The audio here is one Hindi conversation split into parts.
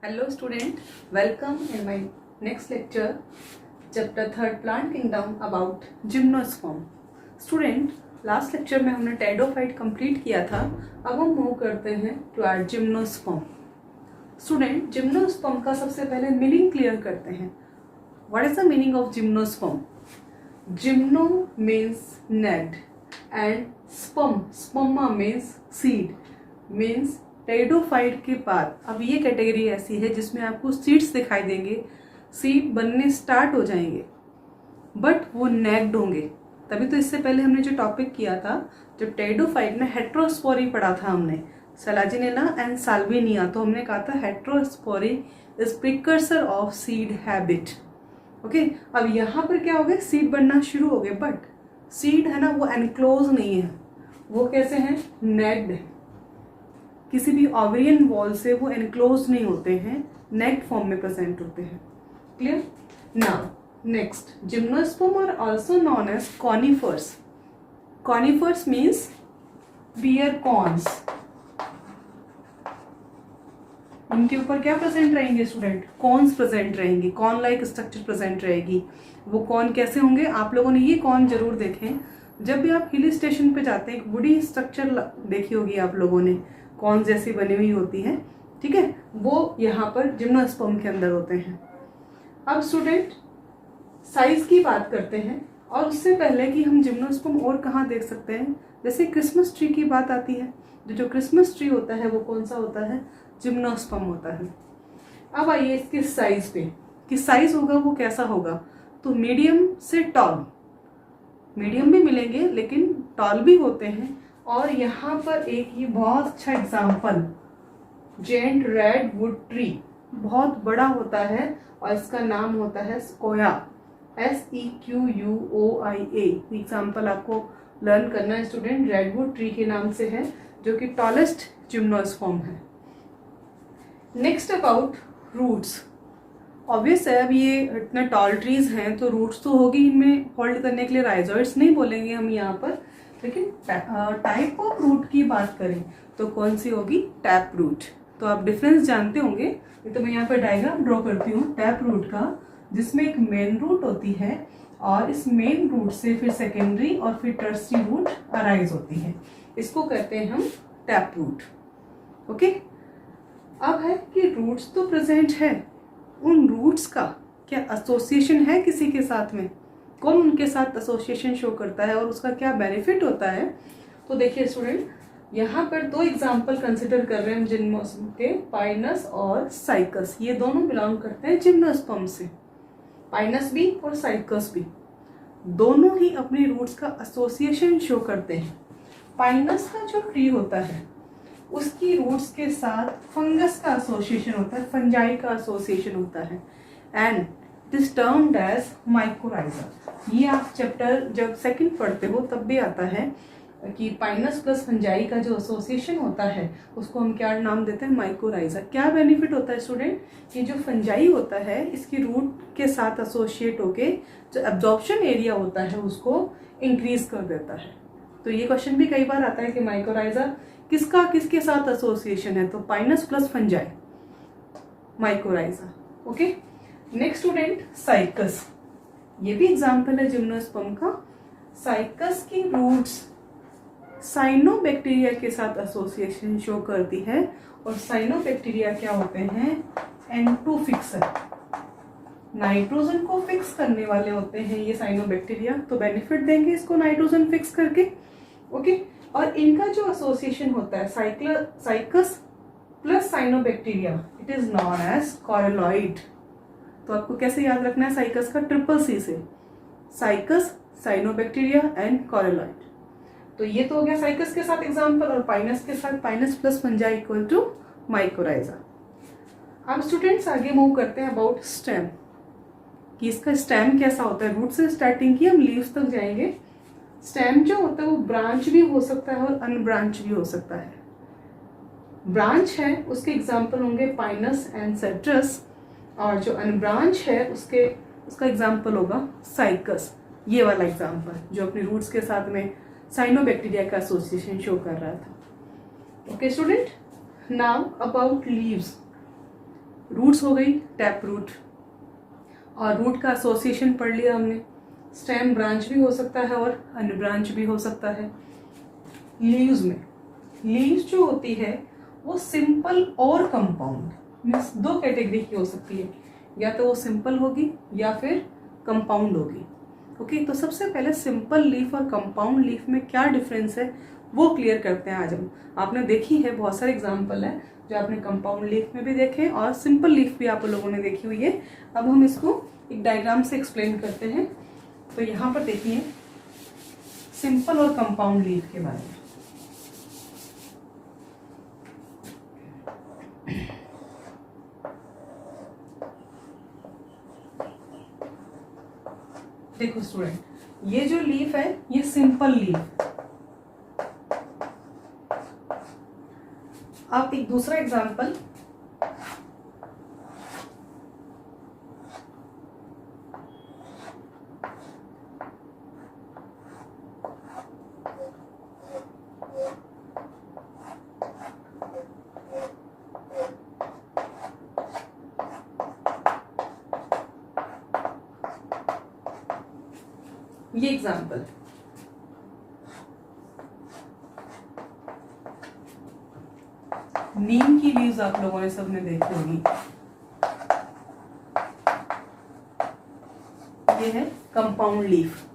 Hello student, welcome in my next lecture, chapter 3rd plant kingdom about gymnosperm. Student, last lecture में हमने टेडोफाइट कंप्लीट किया था. अब हम मूव करते हैं to our gymnosperm. Student, gymnosperm का सबसे पहले मीनिंग क्लियर करते हैं. What is the meaning of gymnosperm? Gymno means naked and sperm, sperma means seed, means pteridophyte के बाद अब ये कैटेगरी ऐसी है जिसमें आपको सीड्स दिखाई देंगे, सीड बनने स्टार्ट हो जाएंगे बट वो नेक्ड होंगे. तभी तो इससे पहले हमने जो टॉपिक किया था, जब टेडोफाइट में हेट्रोस्पोरी पढ़ा था हमने, सेलाजिनेला एंड साल्विनिया, तो हमने कहा था heterospory is precursor of seed habit. Okay, अब यहाँ पर क्या हो गया, सीड बनना शुरू हो गए बट सीड है ना वो एनक्लोज नहीं है, वो कैसे हैं, नेक्ड है. किसी भी ओवेरियन वॉल से वो एनक्लोज नहीं होते हैं, नेक्ड फॉर्म में प्रेजेंट होते हैं. Clear? Now next, gymnosperm are also known as conifers. Conifers means bear corns. इनके ऊपर क्या प्रेजेंट रहेंगे स्टूडेंट? कॉर्न्स प्रेजेंट रहेंगे, कॉर्न लाइक स्ट्रक्चर प्रेजेंट रहेगी. वो कॉर्न कैसे होंगे? आप लोगों ने ये कॉर्न जरूर देखें. जब भी आप हिल स्टेशन पे जाते हैं, एक वुडी स्ट्रक्चर देखी होगी आप लोगों ने, कॉर्न जैसी बनी हुई होती है, ठीक है, वो यहाँ पर जिम्नोस्पर्म के अंदर होते हैं. अब स्टूडेंट, साइज की बात करते हैं, और उससे पहले कि हम जिम्नोस्पर्म और कहाँ देख सकते हैं, जैसे क्रिसमस ट्री की बात आती है, जो क्रिसमस ट्री होता है वो कौन सा होता है? जिम्नोस्पर्म होता है. अब आइए इसके साइज पे, कि साइज होगा वो कैसा होगा. तो मीडियम से टॉल, मीडियम भी मिलेंगे लेकिन टॉल भी होते हैं. और यहाँ पर एक ही बहुत अच्छा example, giant redwood tree, बहुत बड़ा होता है और इसका नाम होता है स्कोया, SEQUOIA. एग्जाम्पल आपको लर्न करना है स्टूडेंट, रेडवुड ट्री के नाम से है, जो कि टॉलेस्ट जिम्नोस्पर्म है. Next about roots. ऑब्वियस है, अब ये इतने टॉल ट्रीज हैं तो रूट्स तो होगी, इनमें होल्ड करने के लिए राइजोइड्स नहीं बोलेंगे हम यहाँ पर, लेकिन टाइप ऑफ रूट की बात करें तो कौन सी होगी? Tap root. तो आप डिफरेंस जानते होंगे. ये तो मैं यहाँ पर डायग्राम ड्रॉ करती हूँ टैप रूट का, जिसमें एक मेन रूट होती है और इस मेन रूट से फिर सेकेंडरी और फिर टर्सरी रूट अराइज होती है. इसको कहते हैं हम टैप रूट. ओके, अब है कि रूट्स तो प्रेजेंट है, उन रूट्स का क्या एसोसिएशन है किसी के साथ में? कौन उनके साथ एसोसिएशन शो करता है और उसका क्या बेनिफिट होता है? तो देखिए स्टूडेंट, यहाँ पर दो एग्जाम्पल कंसिडर कर रहे हैं हम जिम्नोस्पर्म के, पाइनस और साइकस. ये दोनों बिलोंग करते हैं जिम्नोस्पर्म से, पाइनस भी और साइकस भी. दोनों ही अपने रूट्स का एसोसिएशन शो करते हैं. पाइनस का जो ट्री होता है उसकी रूट्स के साथ फंगस का एसोसिएशन होता है, फंजाई का एसोसिएशन होता है, and this termed as mycorrhiza. ये आप चैप्टर जब सेकंड पढ़ते हो तब भी आता है कि पाइनस प्लस फंजाई का जो एसोसिएशन होता है उसको हम क्या नाम देते हैं? माइकोराइजा. क्या बेनिफिट होता है स्टूडेंट? कि जो फंजाई होता है इसकी रूट के साथ एसोसिएट होके जो एब्जॉर्प्शन एरिया होता है उसको इंक्रीज कर देता है. तो ये क्वेश्चन भी कई बार आता है कि माइकोराइजा किसका किसके साथ एसोसिएशन है, तो Pinus plus fungi, mycorrhiza. Okay, next student, cycas. ये भी एग्जाम्पल है जिम्नोस्पर्म का. साइकस की रूट्स साइनोबैक्टीरिया के साथ एसोसिएशन शो करती है, और साइनोबैक्टीरिया क्या होते हैं? N2 फिक्सर, नाइट्रोजन को फिक्स करने वाले होते हैं ये साइनोबैक्टीरिया. तो बेनिफिट देंगे इसको नाइट्रोजन फिक्स करके. ओके, और इनका जो एसोसिएशन होता है Cycas plus cyanobacteria, it is known as coralloid. तो आपको कैसे याद रखना है? साइकस का ट्रिपल C से, साइकस, साइनोबैक्टीरिया एंड कॉरेलॉइड. तो ये तो हो गया साइकस के साथ एग्जांपल, और पाइनस के साथ pinus plus fungi equal to mycorrhiza. अब स्टूडेंट्स आगे मूव करते हैं अबाउट स्टेम, कि इसका स्टेम कैसा होता है. रूट से स्टार्टिंग की हम लीव्स तक जाएंगे. स्टेम जो होता है वो ब्रांच भी हो सकता है और अनब्रांच भी हो सकता है. ब्रांच है उसके एग्जाम्पल होंगे पाइनस एंड सेट्रस, और जो अनब्रांच है उसका एग्जाम्पल होगा साइकस. ये वाला एग्जाम्पल जो अपने रूट्स के साथ में साइनोबैक्टीरिया का एसोसिएशन शो कर रहा था. Okay student, now about leaves. Roots हो गई टैप रूट, और रूट का एसोसिएशन पढ़ लिया हमने। स्टेम ब्रांच भी हो सकता है और अन्य ब्रांच भी हो सकता है। लीव्स में, लीव्स जो होती है वो सिंपल और कंपाउंड, मीन्स दो कैटेगरी की हो सकती है, या तो वो सिंपल होगी या फिर कंपाउंड होगी। ओके, तो सबसे पहले सिंपल लीफ और कंपाउंड लीफ में क्या डिफरेंस है वो क्लियर करते हैं आज हम। आपने देखी है, बहुत सारे एग्जाम्पल है जो आपने कंपाउंड लीफ में भी देखे और सिंपल लीफ भी आप लोगों ने देखी हुई है। अब हम इसको एक डायग्राम से एक्सप्लेन करते हैं। तो यहाँ पर देखिए सिंपल और कंपाउंड लीफ के बारे में। देखो स्टूडेंट, ये जो लीफ है ये सिंपल लीफ। अब एक दूसरा एग्जांपल, ये एग्जांपल नीम की लीव्स आप लोगों ने सबने देखी होगी। ये है कंपाउंड लीफ।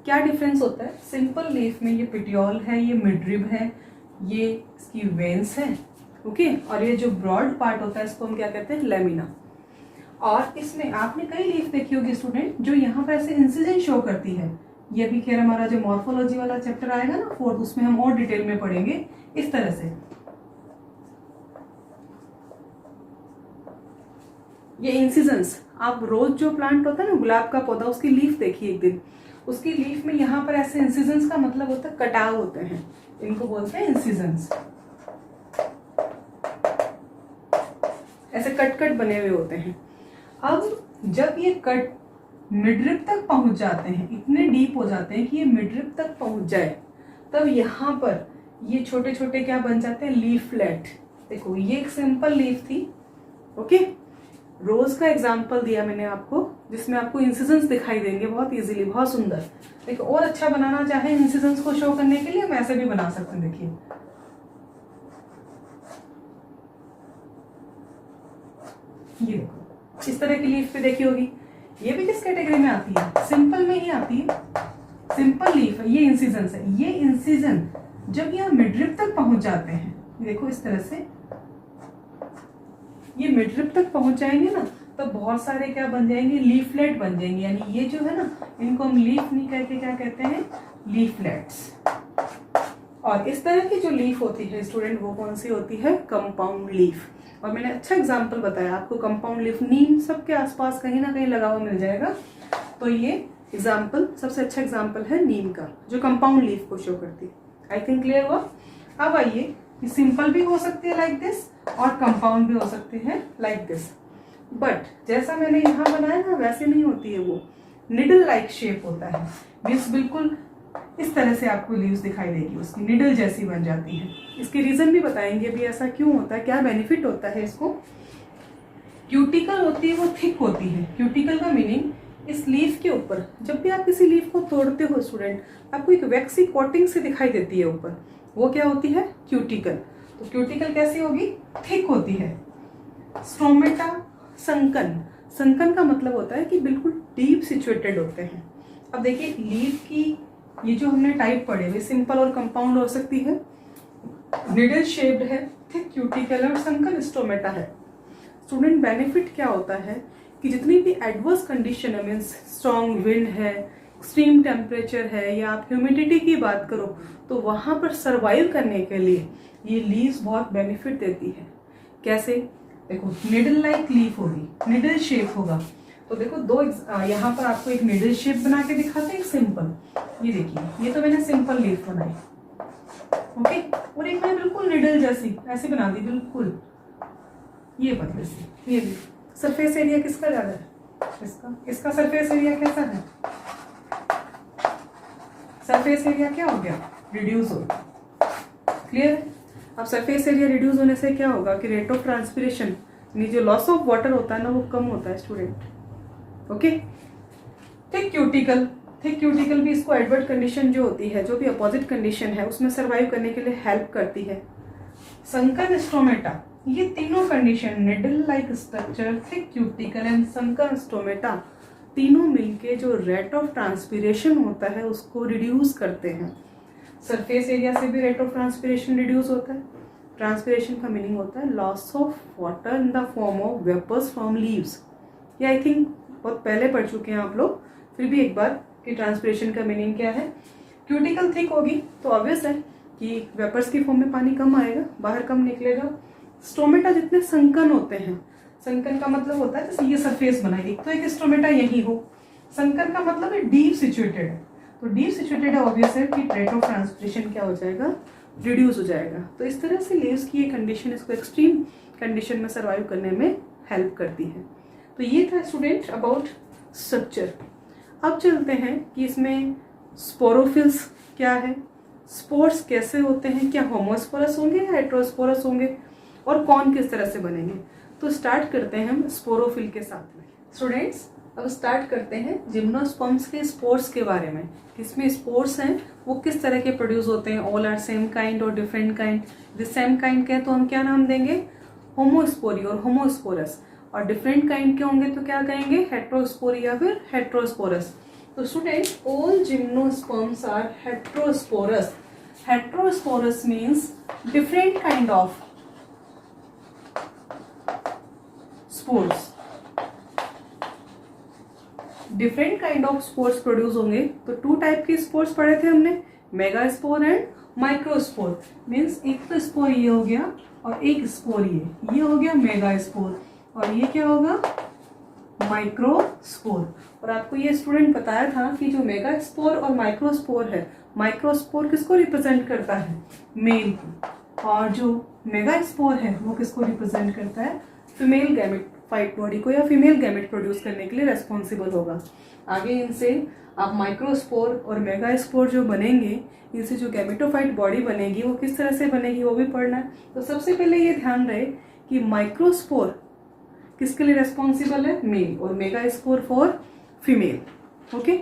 क्या डिफरेंस होता है? सिंपल लीफ में ये पिटियोल है, ये मिडरिब है, ये इसकी वेन्स है, ओके, और ये जो ब्रॉड पार्ट होता है इसको हम क्या कहते हैं? लेमिना। और इसमें आपने कई लीफ देखी होगी स्टूडेंट जो यहाँ पर ऐसे इंसिजन शो करती है। ये भी खैर हमारा जो मॉर्फोलॉजी वाला चैप्टर आएगा ना 4th, उसमें हम और डिटेल में पढ़ेंगे इस तरह से। ये इंसिजन्स, आप रोज जो प्लांट होता है ना, गुलाब का पौधा, उसकी लीफ देखिए एक दिन, उसकी लीफ में यहाँ पर ऐसे इंसिजन्स का मतलब होता है कटाव होते हैं, इनको बोलते हैं इंसिजन्स। ऐसे कट कट बने हुए होते हैं। अब जब ये कट मिडरिब तक पहुंच जाते हैं, इतने डीप हो जाते हैं कि ये मिडरिब तक पहुंच जाए, तब यहाँ पर ये छोटे छोटे क्या बन जाते हैं? लीफलेट। देखो ये एक सिंपल लीफ थी, ओके, रोज का एग्जाम्पल दिया मैंने आपको जिसमें आपको इंसिजन्स दिखाई देंगे बहुत इजीली, बहुत सुंदर। देखो और अच्छा बनाना चाहे इंसिजन्स को शो करने के लिए हम ऐसे भी बना सकते हैं। देखिए ये देखो इस तरह की लीफ पे देखी होगी। ये भी किस कैटेगरी में आती है? सिंपल में ही आती है। सिंपल लीफ है, ये इंसिजन्स है। ये इंसिजन जब यहाँ मिडरिब तक पहुंच जाते हैं, देखो इस तरह से ये मिडरिब तक पहुंच जाएंगे ना, तो बहुत सारे क्या बन जाएंगे? लीफलेट बन जाएंगे। यानी ये जो है ना, इनको हम लीफ नहीं करके क्या कहते हैं? लीफलेट्स। और इस तरह की जो लीफ होती है स्टूडेंट, वो कौन सी होती है? Compound leaf. और मैंने अच्छा एग्जाम्पल बताया आपको, कंपाउंड लीफ नीम सबके आसपास कहीं ना कहीं लगा हुआ मिल जाएगा। तो ये एग्जाम्पल सबसे अच्छा एग्जाम्पल है नीम का, जो कंपाउंड लीफ को शो करती है। आई थिंक क्लियर हुआ। अब आइए, सिंपल भी हो सकती है लाइक दिस और कंपाउंड भी हो सकते हैं लाइक दिस, बट जैसा मैंने यहाँ बनाया ना वैसे नहीं होती है। वो निडल लाइक शेप होता है, मीन्स बिल्कुल इस तरह से आपको लीव्स दिखाई देगी, उसकी निडल जैसी बन जाती है। इसके रीजन भी बताएंगे अभी ऐसा क्यों होता है, क्या बेनिफिट होता है इसको। क्यूटिकल होती है वो थिक होती है। क्यूटिकल का मीनिंग इस लीफ के ऊपर, जब भी आप किसी लीफ को तोड़ते हो स्टूडेंट, आपको एक वैक्सी कोटिंग से दिखाई देती है ऊपर, वो क्या होती है? क्यूटिकल। तो क्यूटिकल कैसी होगी? थिक होती है। Stomata, sunken. संकन का मतलब होता है कि बिल्कुल डीप सिचुएटेड होते हैं। अब देखिए लीफ की ये जो हमने टाइप पढ़े हुए, सिंपल और कंपाउंड हो सकती है, निडल शेप्ड है, थिक क्यूटिकल और संकन स्टोमेटा है। स्टूडेंट बेनिफिट क्या होता है कि जितनी भी एडवर्स कंडीशन है, मीन्स स्ट्रॉन्ग विंड है, एक्सट्रीम टेम्परेचर है, या आप ह्यूमिडिटी की बात करो, तो वहां पर सरवाइव करने के लिए ये लीव्स बहुत बेनिफिट देती है। कैसे? देखो निडल लाइक लीफ होगी, निडल शेप होगा। तो देखो दो यहाँ पर आपको एक निडल शेप बना के दिखाते हैं, एक सिंपल। ये देखिए, ये तो मैंने सिंपल लीफ बनाई, ओके, और एक मैंने बिल्कुल निडल जैसी ऐसे बना दी बिल्कुल, ये बदले से। ये भी सरफेस एरिया किसका ज्यादा है? इसका सरफेस एरिया कैसा है? सरफेस एरिया क्या हो गया? रिड्यूस हो गया। क्लियर है? अब सरफेस एरिया रिड्यूस होने से क्या होगा कि रेट ऑफ ट्रांसपिरेशन यानी जो लॉस ऑफ वाटर होता है ना वो कम होता है student. Okay, thick cuticle, thick cuticle भी इसको एडवर्ट कंडीशन जो होती है, जो भी अपोजिट कंडीशन है उसमें सर्वाइव करने के लिए हेल्प करती है। संकन स्टोमेटा, ये तीनों condition needle like structure, thick cuticle and sunken stomata, तीनों मिलके जो रेट ऑफ ट्रांसपीरेशन होता है उसको रिड्यूस करते हैं। सरफेस एरिया से भी रेट ऑफ ट्रांसपीरेशन रिड्यूस होता है। ट्रांसपीरेशन का मीनिंग होता है loss of water in the form of vapours from leaves. ये आई थिंक बहुत पहले पढ़ चुके हैं आप लोग, फिर भी एक बार कि ट्रांसपीरेशन का मीनिंग क्या है। क्यूटिकल थिक होगी तो ऑब्वियस है कि वेपर्स की फॉर्म में पानी कम आएगा, बाहर कम निकलेगा। स्टोमेटा जितने संकन होते हैं, संकन का मतलब होता है जैसे ये सरफेस बनाई, तो एक स्टोमेटा यही हो। संकन का मतलब है डीप सिचुएटेड है, तो डीप सिचुएटेड है ऑब्वियस है कि रेट ऑफ ट्रांसपीरेशन क्या हो जाएगा, रिड्यूस हो जाएगा। तो इस तरह से लीव्स की ये कंडीशन इसको एक्सट्रीम कंडीशन में सर्वाइव करने में हेल्प करती है। तो ये था स्टूडेंट अबाउट स्ट्रक्चर। अब चलते हैं कि इसमें स्पोरोफिल्स क्या है, स्पोर्स कैसे होते हैं, क्या होमोस्पोरस होंगे या हेट्रोस्पोरस होंगे, और कौन किस तरह से बनेंगे। तो स्टार्ट करते हैं हम स्पोरोफिल के साथ में। स्टूडेंट्स अब स्टार्ट करते हैं जिम्नोस्पर्म्स के स्पोर्स के बारे में। इसमें स्पोर्स हैं वो किस तरह के प्रोड्यूस होते हैं, ऑल आर सेम काइंड और डिफरेंट काइंड। यदि सेम काइंड के तो हम क्या नाम देंगे, होमोस्पोरी और होमोस्पोरस, और डिफरेंट काइंड के होंगे तो क्या कहेंगे, हेट्रोस्पोरी या फिर हेट्रोस्पोरस। तो student all gymnosperms are heterosporous. Heterosporous means different kind of spores, different kind of spores produce होंगे। तो टू टाइप के स्पोर्स पढ़े थे हमने, मेगास्पोर एंड माइक्रोस्पोर। मीन्स एक तो स्पोर ये हो गया और एक स्पोर ये हो गया मेगास्पोर, और ये क्या होगा, माइक्रोस्पोर। और आपको ये स्टूडेंट बताया था कि जो मेगास्पोर और माइक्रोस्पोर है, माइक्रोस्पोर किसको रिप्रेजेंट करता है, मेल को, और जो मेगास्पोर है वो किसको रिप्रेजेंट करता है, फीमेल गैमेटोफाइट बॉडी को, या फीमेल गैमेट प्रोड्यूस करने के लिए रेस्पॉन्सिबल होगा। आगे इनसे आप माइक्रोस्पोर और मेगास्पोर जो बनेंगे, इनसे जो गैमेटोफाइट बॉडी बनेगी वो किस तरह से बनेगी वो भी पढ़ना है। तो सबसे पहले ये ध्यान रहे कि माइक्रोस्पोर किसके लिए रेस्पॉन्सिबल है, मेल, और megaspore for female. Okay,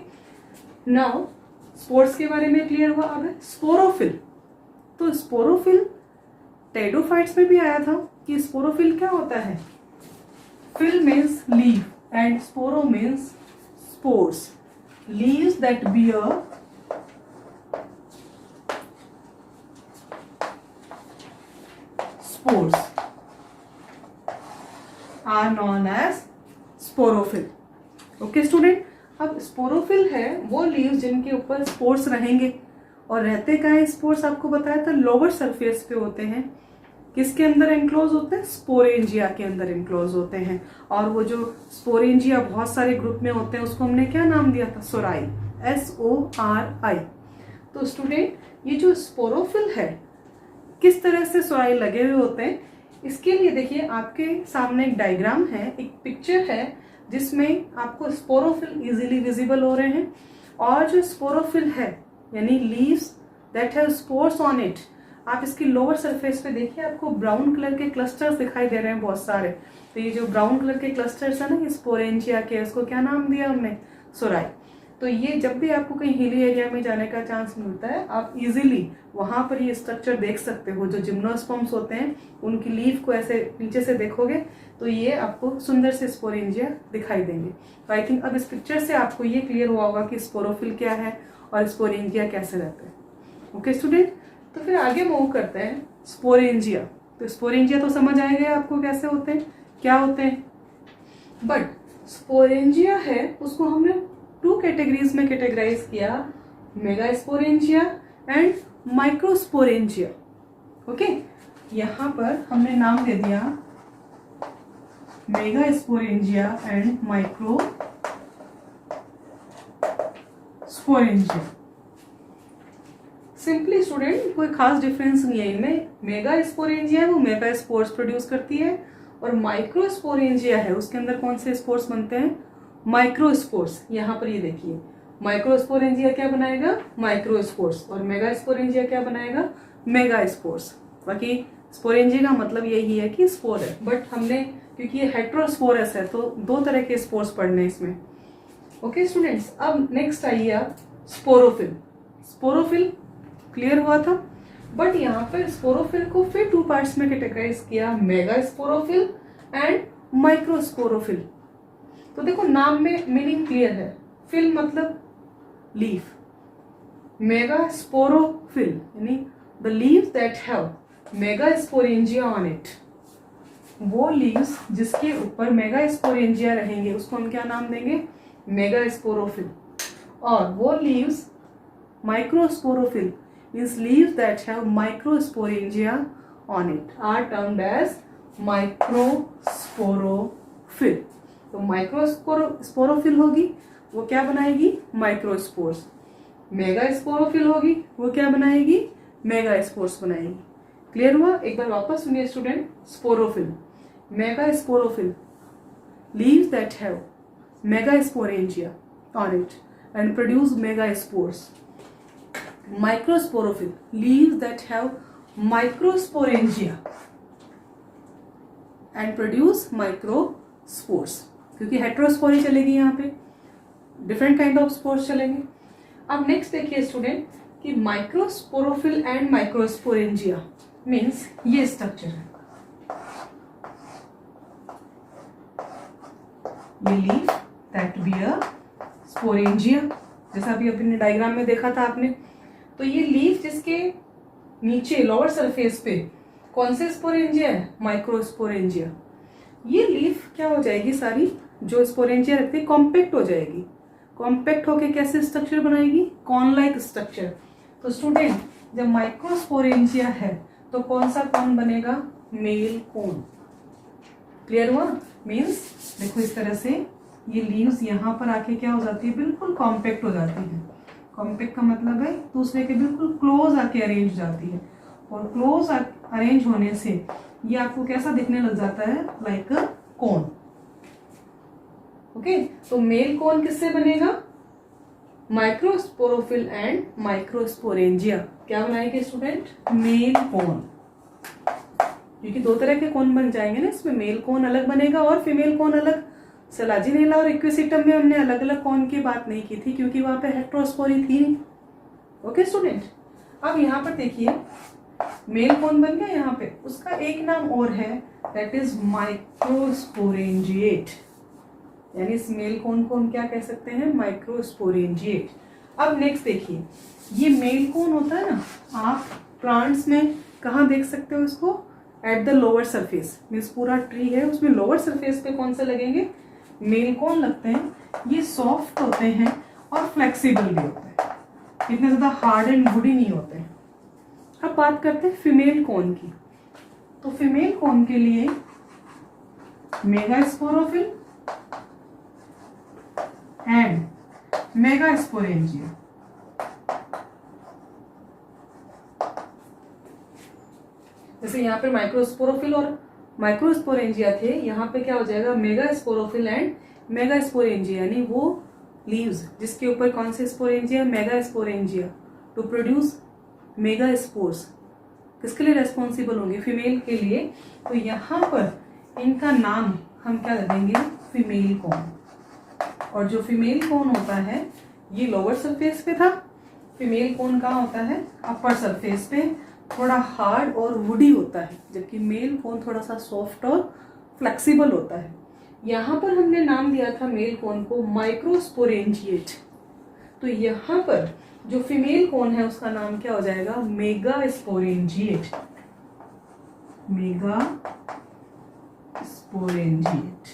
now spores के बारे में क्लियर हुआ। अब स्पोरोफिल। तो स्पोरोफिल टेडोफाइट्स में भी आया था कि स्पोरोफिल क्या होता है, phyll means leaf and sporo means spores, leaves that bear spores are known as sporophyll. Okay student, अब स्पोरोफिल है वो लीव्स जिनके ऊपर स्पोर्स रहेंगे, और रहते कहाँ हैं स्पोर्स, आपको बताया था लोअर सरफेस पे होते हैं। किसके अंदर एनक्लोज होते हैं, स्पोरेंजिया के अंदर एनक्लोज होते हैं। और वो जो स्पोरेंजिया बहुत सारे ग्रुप में होते हैं उसको हमने क्या नाम दिया था, सोराई, SORI। तो स्टूडेंट ये जो स्पोरोफिल है किस तरह से सोराई लगे हुए होते हैं, इसके लिए देखिए आपके सामने एक डायग्राम है, एक पिक्चर है जिसमें आपको स्पोरोफिल इजीली विजिबल हो रहे हैं। और जो स्पोरोफिल है यानी leaves that have spores on it, आप इसकी लोअर सरफेस पे देखिए आपको ब्राउन कलर के क्लस्टर्स दिखाई दे रहे हैं बहुत सारे। तो ये जो ब्राउन कलर के क्लस्टर्स है ना, ये स्पोरेंजिया के, इसको क्या नाम दिया हमने, सोराई। तो ये जब भी आपको कहीं हिली एरिया में जाने का चांस मिलता है, आप इजीली वहां पर ये स्ट्रक्चर देख सकते हो। जो जिम्नोस्पर्म्स होते हैं उनकी लीफ को ऐसे नीचे से देखोगे तो ये आपको सुंदर से स्पोरेंजिया दिखाई देंगे। तो आई थिंक अब इस पिक्चर से आपको ये क्लियर हुआ होगा कि स्पोरोफिल क्या है और स्पोरेंजिया कैसे रहते हैं। ओके स्टूडेंट, तो फिर आगे मूव करते हैं स्पोरेंजिया। तो स्पोरेंजिया तो समझ आएगा आपको कैसे होते हैं, क्या होते हैं। बट स्पोरेंजिया है उसको हमने टू कैटेगरीज में कैटेगराइज किया, मेगास्पोरेंजिया एंड माइक्रोस्पोरेंजिया। ओके, यहां पर हमने नाम दे दिया megasporangia and microsporangia. Simply student कोई खास डिफरेंस नहीं है इनमें। मेगास्पोरेंजिया है वो मेगास्पोर्स प्रोड्यूस करती है, और माइक्रोस्पोरेंजिया है उसके अंदर कौन से स्पोर्स बनते हैं, माइक्रोस्पोर्स। यहाँ पर ये देखिए माइक्रोस्पोरेंजिया क्या बनाएगा, माइक्रोस्पोर्स, और मेगास्पोरेंजिया क्या बनाएगा, मेगास्पोर्स। बाकी स्पोरेंजिया का मतलब यही है कि स्पोर है, बट हमने क्योंकि ये हेट्रोस्पोरस है तो दो तरह के स्पोर्स पढ़ने हैं इसमें। ओके स्टूडेंट्स, अब नेक्स्ट आइए आप स्पोरोफिल। स्पोरोफिल क्लियर हुआ था, बट यहाँ पर स्पोरोफिल को फिर टू पार्ट्स में कैटेगराइज किया, मेगा स्पोरोफिल एंड माइक्रोस्पोरोफिल। तो देखो नाम में मीनिंग क्लियर है, फिल मतलब लीफ, मेगा स्पोरोफिल यानी the leaves that have mega sporangia on it. वो लीव्स जिसके ऊपर मेगा स्पोरेंजिया रहेंगे उसको हम क्या नाम देंगे, मेगा स्पोरोफिल। और वो leaves microsporophyll means leaves that have microsporangia on it are termed as microsporophyll. तो माइक्रोस्पोरोफिल होगी वो क्या बनाएगी, माइक्रोस्पोर्स। मेगा स्पोरोफिल होगी वो क्या बनाएगी, मेगा स्पोर्स बनाएगी। क्लियर हुआ? एक बार वापस सुनिए student, sporophyll, mega sporophyll, leaves that have mega sporangia on it and produce megaspores. Microsporophil, leaves that have microsporangia and produce microspores. क्योंकि हेट्रोस्पोरी चलेगी यहाँ पे, डिफरेंट काइंड ऑफ स्पोर्स चलेंगे। अब नेक्स्ट देखिए स्टूडेंट कि माइक्रोस्पोरोफिल एंड माइक्रोस्पोरेंजिया मीन्स ये स्ट्रक्चर है, ये लीफ दैट बियर स्पोरेंजिया, जैसा अभी अपने डायग्राम में देखा था आपने। तो ये लीफ जिसके नीचे लोअर सरफेस पे कौन से स्पोरेंजिया है, माइक्रोस्पोरेंजिया। ये लीफ क्या हो जाएगी, सारी जो स्पोरेंजिया रखती है कॉम्पैक्ट हो जाएगी। कॉम्पैक्ट होके कैसे स्ट्रक्चर बनाएगी, कॉन लाइक स्ट्रक्चर। तो स्टूडेंट जब माइक्रोस्पोरेंजिया है तो कौन सा कॉन बनेगा, मेल कोन। क्लियर हुआ? मीन्स देखो इस तरह से ये लीव्स यहाँ पर आके क्या हो जाती है, बिल्कुल कॉम्पैक्ट हो जाती है। कॉम्पैक्ट का मतलब है दूसरे के बिल्कुल क्लोज आके अरेंज हो जाती है, और क्लोज अरेंज होने से ये आपको कैसा दिखने लग जाता है, लाइक अ कोन। ओके, तो मेल कोन किससे बनेगा, माइक्रोस्पोरोफिल एंड माइक्रोस्पोरेंजिया क्या बनाएंगे स्टूडेंट, मेल कोन। क्योंकि दो तरह के कोन बन जाएंगे ना इसमें, मेल कोन अलग बनेगा और फीमेल कोन अलग। सलाजिनेला और इक्विसिटम में हमने अलग अलग कॉन की बात नहीं की थी क्योंकि वहां पे हेट्रोस्पोरी थी नहीं। ओके स्टूडेंट, अब यहाँ पर देखिए मेल कौन बन गया, यहाँ पे उसका एक नाम और है, दैट इज माइक्रोस्पोरेंजिएट। यानी इस मेल कोन को हम क्या कह सकते हैं, माइक्रोस्पोरेंजिएट। अब नेक्स्ट देखिए, ये मेल कोन होता है ना, आप प्लांट्स में कहाँ देख सकते हो इसको, at the lower surface. Means पूरा ट्री है उसमें लोअर सरफेस पे कौन से लगेंगे, मेल कोन लगते हैं। ये सॉफ्ट होते हैं और फ्लेक्सिबल भी होते हैं, इतने ज्यादा हार्ड एंड वुडी नहीं होते हैं। अब बात करते हैं फीमेल कोन की। तो फीमेल कोन के लिए मेगास्पोरोफिल एंड मेगास्पोरेंजिया। जैसे यहाँ पे माइक्रोस्पोरोफिल और माइक्रोस्पोरेंजिया थे, यहाँ पे क्या हो जाएगा, मेगास्पोरोफिल एंड मेगास्पोरेंजिया। यानी वो लीव्स जिसके ऊपर कौन से sporangia, megasporangia, to produce megaspores. किसके लिए रेस्पॉन्सिबल होंगे, फीमेल के लिए। तो यहाँ पर इनका नाम हम क्या देंगे, फीमेल कोन। और जो फीमेल कोन होता है ये लोअर सरफेस पे था, फीमेल कोन कहाँ होता है, अपर सरफेस पे, थोड़ा हार्ड और वुडी होता है, जबकि मेल कोन थोड़ा सा सॉफ्ट और फ्लेक्सिबल होता है। यहाँ पर हमने नाम दिया था मेल कोन को माइक्रोस्पोरेंजिएट। तो यहाँ पर जो फीमेल कोन है उसका नाम क्या हो जाएगा, मेगास्पोरेंजिएट। मेगास्पोरेंजिएट।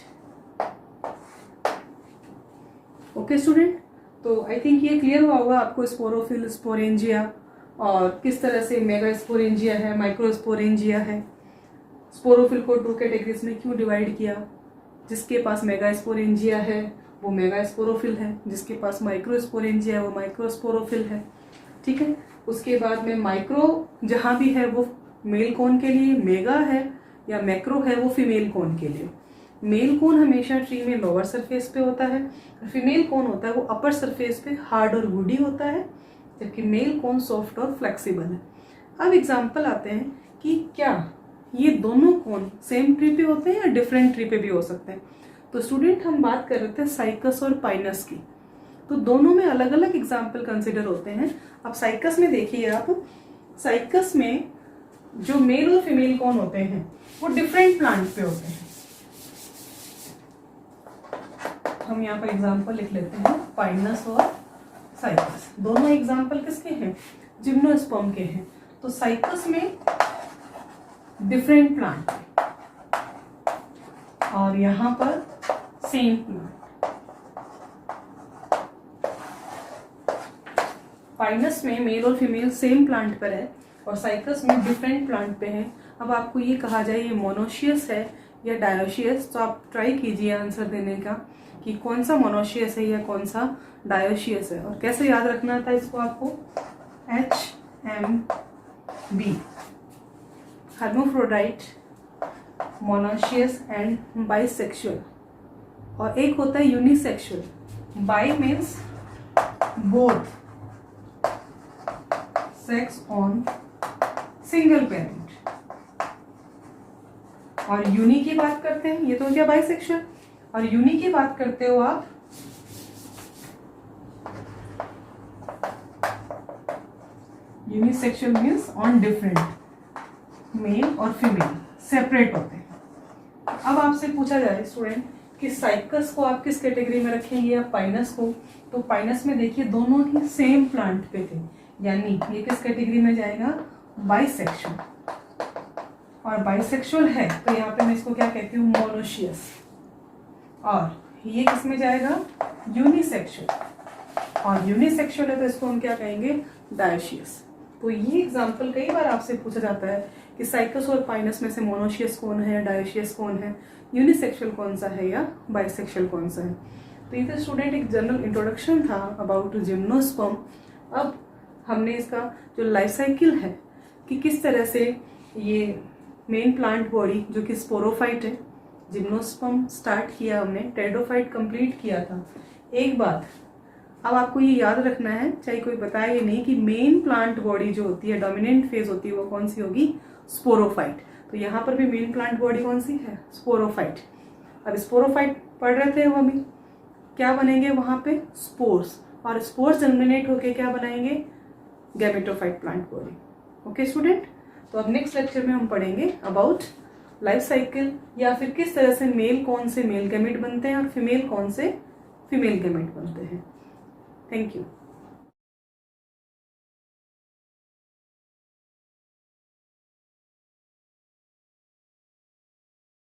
ओके स्टूडेंट, तो आई थिंक ये क्लियर हुआ होगा आपको स्पोरोफिल, स्पोरेंजिया और किस तरह से मेगास्पोरेंजिया है, माइक्रोस्पोरेंजिया है। स्पोरोफिल को टू कैटेगरीज में क्यों डिवाइड किया, जिसके पास मेगास्पोरेंजिया है वो मेगास्पोरोफिल है, जिसके पास माइक्रोस्पोरेंजिया है वो माइक्रोस्पोरोफिल है। ठीक है, उसके बाद में माइक्रो जहाँ भी है वो मेल कोन के लिए, मेगा है या मैक्रो है वो फीमेल कोन के लिए। मेल कोन हमेशा ट्री में लोअर सरफेस पे होता है, फीमेल कोन होता है वो अपर सरफेस पे हार्ड और वुडी होता है, जबकि मेल कोन सॉफ्ट और फ्लेक्सिबल है। अब एग्जाम्पल आते हैं कि क्या ये दोनों कोन सेम ट्री पे होते हैं या डिफरेंट ट्री पे भी हो सकते हैं? तो स्टूडेंट हम बात कर रहे थे साइकस और पाइनस की, तो दोनों में अलग अलग एग्जाम्पल कंसिडर होते हैं। अब साइकस में देखिए आप, साइकस में जो मेल और फीमेल कौन होते हैं वो डिफरेंट प्लांट पे होते हैं। हम यहाँ पर एग्जाम्पल लिख लेते हैं, पाइनस और साइकस दोनों एग्जाम्पल किसके हैं? जिम्नोस्पर्म के हैं। तो साइकस में डिफरेंट प्लांट और यहाँ पर सेम प्लांट। पाइनस में मेल और फीमेल सेम प्लांट पर है और साइकस में डिफरेंट प्लांट पे है। अब आपको ये कहा जाए ये मोनोशियस है या डायोशियस, तो आप ट्राई कीजिए आंसर देने का कि कौन सा मोनोशियस है या कौन सा डायोशियस है। और कैसे याद रखना था इसको आपको, HMB, hermaphrodite, monoecious and bisexual. और एक होता है unisexual, by means both sex on single parent, और यूनि की बात करते हैं, ये तो हो गया बाइसेक्सुअल। और यूनि की बात करते हो आप unisexual means on different, male और फीमेल सेपरेट होते हैं। अब आपसे पूछा जाए स्टूडेंट कि साइकस को आप किस कैटेगरी में रखेंगे या पाइनस को, तो पाइनस में देखिए दोनों ही सेम प्लांट पे थे, यानी ये किस कैटेगरी में जाएगा? बाइसेक्सुअल। और बाइसेक्सुअल है तो यहाँ पे मैं इसको क्या कहती हूँ? मोनोशियस। और ये किस में जाएगा? यूनिसेक्सुअल। और यूनिसेक्सुअल है तो इसको हम क्या कहेंगे? डायोशियस। तो ये एग्जाम्पल कई बार आपसे पूछा जाता है कि साइकस और पाइनस में से मोनोशियस कौन है या डायोशियस कौन है, यूनिसेक्सुअल कौन सा है या बाइसेक्सुअल कौन सा है। तो ये तो स्टूडेंट एक जनरल इंट्रोडक्शन था अबाउट जिम्नोस्पर्म। अब हमने इसका जो लाइफ साइकिल है कि किस तरह से ये मेन प्लांट बॉडी जो कि स्पोरोफाइट है, जिम्नोस्पर्म स्टार्ट किया हमने, टेरिडोफाइट कंप्लीट किया था। एक बात अब आपको ये याद रखना है, चाहे कोई बताए नहीं, कि मेन प्लांट बॉडी जो होती है, डोमिनेंट फेज होती है, वो कौन सी होगी? स्पोरोफाइट। तो यहाँ पर भी मेन प्लांट बॉडी कौन सी है? स्पोरोफाइट। अब स्पोरोफाइट पढ़ रहे थे हम अभी, क्या बनेंगे वहां पे? स्पोर्स। और स्पोर्स जर्मिनेट होके क्या बनाएंगे? Gametophyte plant body. Okay student, तो अब नेक्स्ट लेक्चर में हम पढ़ेंगे अबाउट लाइफ साइकिल, या फिर किस तरह से मेल कौन से मेल गैमेट बनते हैं और फीमेल कौन से फीमेल गैमेट बनते हैं। Thank you.